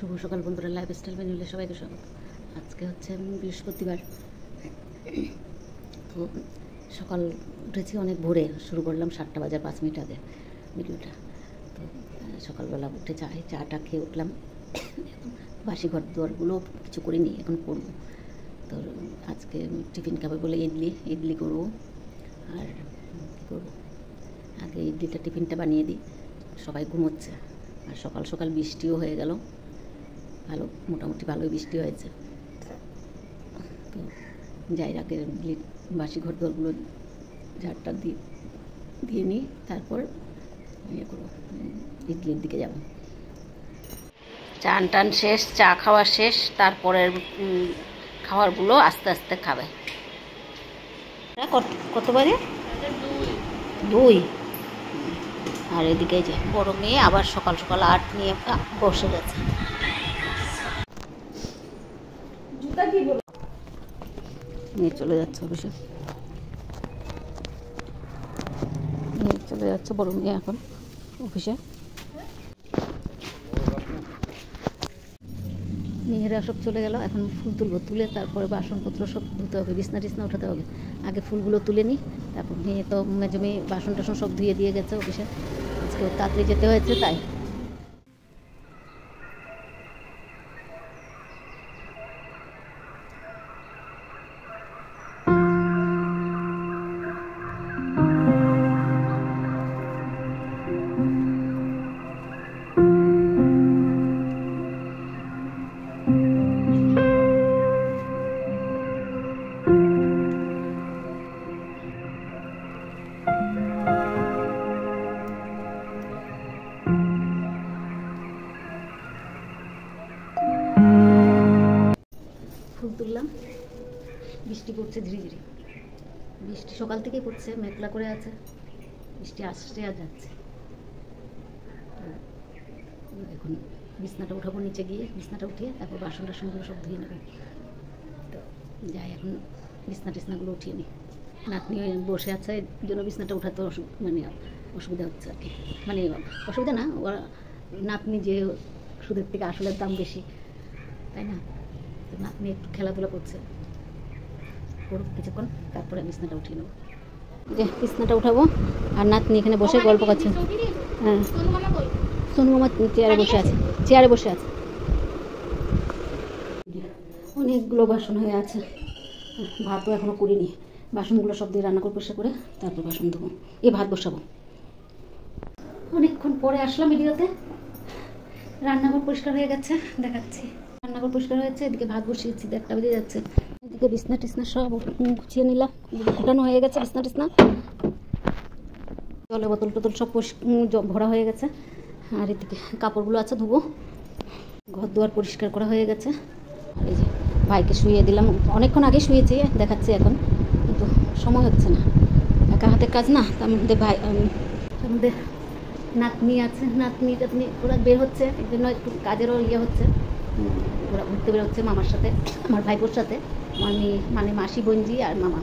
শুভ সকাল বন্ধুরা, লাইফস্টাইল ম্যানুয়ালে সবাইকে স্বাগত। আজকে হচ্ছে বৃহস্পতিবার। তো সকাল উঠেছি অনেক ভোরে, শুরু করলাম 7টা বাজার 5 মিনিট আগে ভিডিওটা। তো সকালবেলা উঠে চাটা খেয়ে উঠলাম। বাসি ঘর দুয়ারগুলো কিছু করিনি, এখন করবো। তো আজকে টিফিন খাবে বলে ইডলি করবো। আর কী করবো, আগে ইডলিটা টিফিনটা বানিয়ে দিই, সবাই ঘুমোচ্ছে। আর সকাল সকাল বৃষ্টিও হয়ে গেল, ভালো মোটামুটি ভালোই বৃষ্টি হয়েছে। তো যাই আগে বাসি ঘর দরগুলো ঝাড়টা দিয়ে নিই, তারপর ইয়ে করবো, ইডলির দিকে যাব। চান টান শেষ, চা খাওয়া শেষ, তারপরের খাবারগুলো আস্তে আস্তে খাবে। কত বাজে? 2। আর এদিকে যে বড় মেয়ে আবার সকাল সকাল আর্ট নিয়ে বসে গেছে। নিয়ে চলে যাচ্ছে অফিসে, নিয়ে চলে যাচ্ছে বড় মেয়ে এখন অফিসে। মেয়েরা সব চলে গেল, এখন ফুল তুলবো, তুলে তারপরে বাসনপত্র সব ধুতে হবে, বিছনা টিছনা উঠাতে হবে। আগে ফুলগুলো তুলে নিই, তারপর মেয়ে তো মেজে বাসন টাসন সব ধুয়ে দিয়ে গেছে অফিসে। আজকে তাড়াতাড়ি যেতে হয়েছে তাই। ফুল তুললাম, বৃষ্টি পড়ছে ধীরে ধীরে, বৃষ্টি সকাল থেকেই পড়ছে, মেঘলা করে আছে, বৃষ্টি আসছে আর যাচ্ছে। এখন বিছনাটা উঠাবো, নিচে গিয়ে বিছনাটা উঠিয়ে তারপর বাসন টাসনগুলো সব ধুয়ে নেবো। তো যাই এখন বিছনা টিছনাগুলো উঠিয়ে নিই। নাতনি বসে আছে, এই জন্য বিছনাটা উঠাতে অসুবিধা হচ্ছে আর কি। মানে অসুবিধা না, ওরা নাতনি যে সুদের থেকে আসলের দাম বেশি, তাই না? তো নাতনি একটু খেলাধুলা করছে, করুক কিছুক্ষণ, তারপরে বিছনাটা উঠিয়ে নেবো। যে বিছনাটা উঠাবো, আর নাতনি এখানে বসে গল্প করছে। হ্যাঁ, সোনু মামা চেয়ারে বসে আছে। অনেকগুলো বাসন হয়ে আছে, ভাতও এখনো করিনি। বাসনগুলো সব দিয়ে রান্না করে পরিষ্কার করে তারপর বাসন ধোবো, ভাত বসাবো। অনেকক্ষণ পরে আসলাম ভিডিওতে। রান্নাঘর পরিষ্কার হয়ে গেছে, দেখাচ্ছি। রান্নাঘর পরিষ্কার হয়েছে, এদিকে ভাত বসিয়েছি, 1টা বেজে যাচ্ছে। এদিকে বিছনা টিছনা সব গুছিয়ে নিলাম, ফুটানো হয়ে গেছে বিছনা টিছনা। জলের বোতল টোতল সব ভরা হয়ে গেছে। আর এদিকে কাপড়গুলো আছে ধুবো। ঘর দুয়ার পরিষ্কার করা হয়ে গেছে। আর এই যে ভাইকে শুইয়ে দিলাম, অনেকক্ষণ আগে শুয়েছি, দেখাচ্ছি এখন, কিন্তু সময় হচ্ছে না, একা হাতের কাজ না। তার মধ্যে তার মধ্যে নাতনি আছে, নাতনি ওরা বের হচ্ছে, এই জন্য একটু কাজেরও হচ্ছে। ওরা ঘুরতে বেরোচ্ছে মামার সাথে, আমার ভাইপোর সাথে। আমার মেয়ে মানে মাসি, বোনজি আর মামা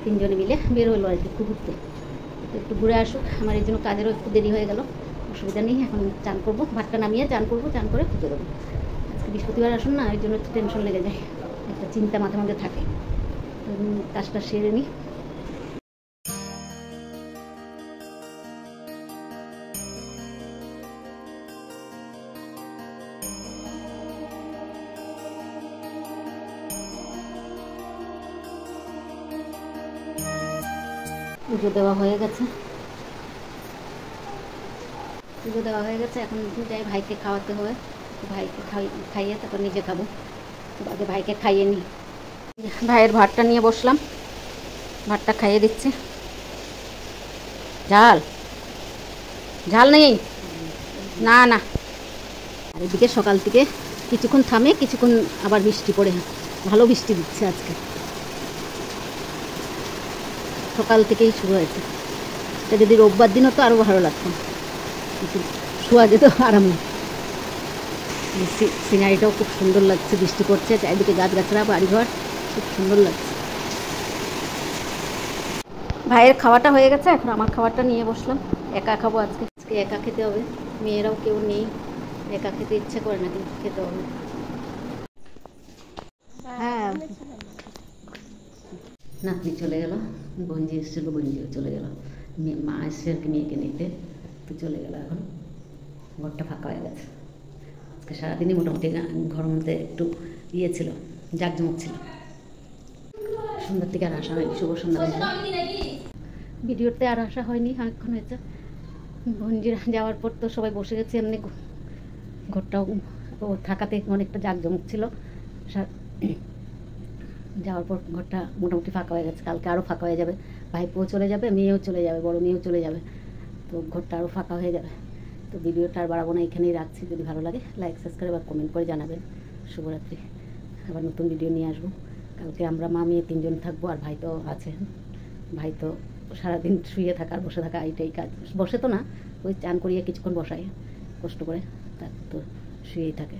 3জনে মিলে বের হলো আর কি একটু ঘুরতে। একটু ঘুরে আসুক, আমার এই জন্য কাজেরও একটু দেরি হয়ে গেল। অসুবিধা নেই, এখন চান করবো, ভাতটা নামিয়ে চান করবো, চান করে পুজো দেবো। আজকে বৃহস্পতিবার আসুন না, ওই জন্য একটু টেনশন লেগে যায়, একটা চিন্তা মাঝে মাঝে থাকে। কাজটা সেরে নিই। পুজো দেওয়া হয়ে গেছে, এখন যাই ভাইকে খাওয়াতে হবে। ভাইকে খাইয়ে তারপর নিজে খাবো। আগে ভাইকে খাইয়ে নিই। ভাইয়ের ভাতটা নিয়ে বসলাম, ভাতটা খাইয়ে দিচ্ছি। ঝাল নেই, না না। আর এদিকে সকাল থেকে কিছুক্ষণ থামে, কিছুক্ষণ আবার বৃষ্টি পড়ে, ভালো বৃষ্টি দিচ্ছে আজকে, সকাল থেকেই শুরু হয়েছে। এটা যদি রোববার দিন হতো আরও ভালো লাগতো, কিন্তু শোয়া যেত আরামে। সিনারিটাও খুব সুন্দর লাগছে, বৃষ্টি পড়ছে, চারিদিকে গাছগাছড়া, বাড়িঘর, খুব সুন্দর লাগছে। ভাইয়ের খাওয়াটা হয়ে গেছে, এখন আমার খাবারটা নিয়ে বসলাম। একা খাবো আজকে, একা খেতে হবে, মেয়েরাও কেউ নেই। একা খেতে ইচ্ছে করে না, কিন্তু খেতে হবে। হ্যাঁ, নাতনি চলে গেল, বঞ্জি এসেছিলো, বঞ্জিও চলে গেল, মা এসছে আর কি মেয়েকে নিতে, তো চলে গেল। এখন ঘরটা ফাঁকা হয়ে গেছে। আজকে সারাদিনই মোটামুটি ঘরের মধ্যে একটু ইয়ে ছিল, জাঁকজমক ছিল। সন্ধ্যার থেকে আর আসা হয়নি, শুভ সন্ধ্যা। ভিডিওতে আর আসা হয়নি, অনেকক্ষণ হয়েছে। বঞ্জিরা যাওয়ার পর তো সবাই বসে গেছে, এমনি ঘরটাও থাকাতে অনেকটা জাঁকজমক ছিল। যাওয়ার পর ঘরটা মোটামুটি ফাঁকা হয়ে গেছে। কালকে আরও ফাঁকা হয়ে যাবে, ভাইপোও চলে যাবে, মেয়েও চলে যাবে, বড় মেয়েও চলে যাবে, তো ঘরটা আরও ফাঁকা হয়ে যাবে। তো ভিডিওটা আর বাড়াবো না, এখানেই রাখছি। যদি ভালো লাগে লাইক, সাবস্ক্রাইব আর কমেন্ট করে জানাবেন। শুভরাত্রি। আবার নতুন ভিডিও নিয়ে আসবো। কালকে আমরা মা মেয়ে 3 জন থাকবো, আর ভাই তো আছে। ভাই তো সারাদিন শুয়ে থাকা আর বসে থাকা এইটাই কাজ। বসে তো না, ওই চান করিয়ে কিছুক্ষণ বসায় কষ্ট করে, তার তো শুয়েই থাকে।